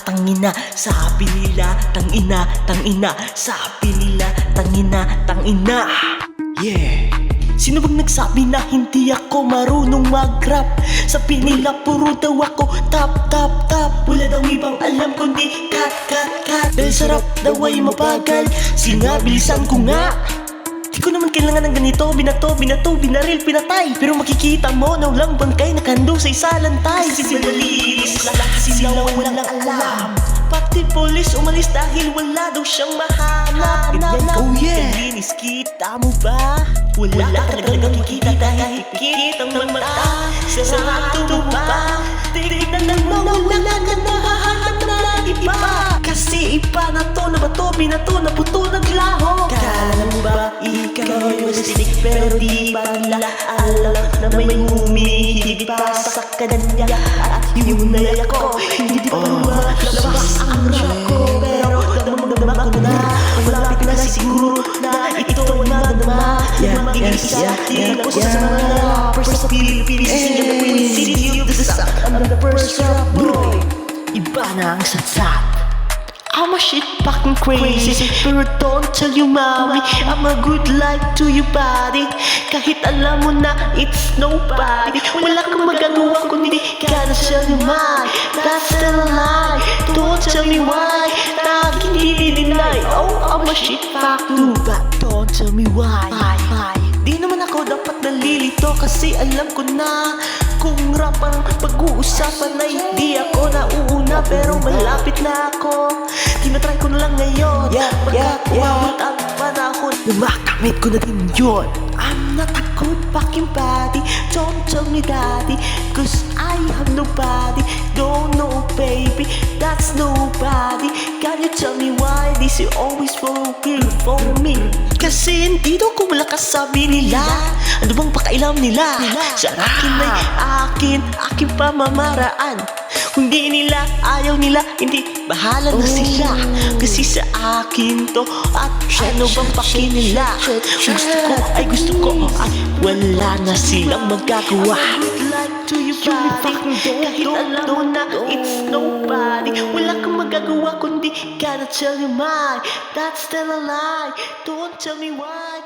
tangina, sabi nila, tangina, sabi nila, tangina. Yeah. Sino bang nagsabi na hindi ako marunong mag-rap? Sabi nila puro daw ako top. Wala daw ibang alam kundi cut. Dahil sarap daw ay mabagal, sinabilisan ko nga. Di ko naman kailangan ng ganito, binato, binaril, pinatay. Pero makikita mo na walang bangkay nakando sa isalantay. Sinalilis lahat sila walang alam. Pati polis umalis dahil wala daw siyang mahanap. Oh yeah, kalinis kita mo ba? Wala talagang makikita kahit pikit ang mata. Sarado mo ba? Tignan mo wala ka nahahanap na iba. Kasi iba na to, na bato, binato, na puto, naglaho. Kala mo ba ikaw yung stick? Pero di ba nila alam na may humihigit pa sa kanya. At yun na ako, hindi pa malabas ang rap ko. Pero damang-dama ko na, malapit na siguro na ito ay madama. Maging isa, di lang ko sa mga rappers sa Pilipinas. In the Queen City of the South, I'm the first rap boy. Iba na ang satsat. I'm a shit fucking crazy, pero don't tell you mommy I'm a good light to your body. Kahit alam mo na it's nobody, wala kang magagawa kundi gotta tell you mine. That's the lie, don't tell me why. Laging i-deny, oh I'm a shit fucking, but don't tell me why. Di naman ako dapat nalilito kasi alam ko na kung rap ang pag-uusapan ay di ako nauuna. Pero malapit na ako, tinatry ko na lang ngayon. Pagkat umabot ang panahon, makamit ko na din yun. I'm not a good fucking body, don't tell me daddy, cause I have nobody. Don't know baby, that's nobody. Can you tell me why this is always working for me? Kasi hindi daw ko malakas sabi nila. Ano bang pakailam nila? Sa akin ay akin pamamaraan. Kung di nila, ayaw nila, hindi, bahala na sila. Kasi sa akin to, at ano bang paki nila? Gusto ko ay gusto ko, at wala na silang magagawa. Kahit alam mo na it's nobody, wala kang magagawa kundi gotta tell you mine. That's still a lie, don't tell me why.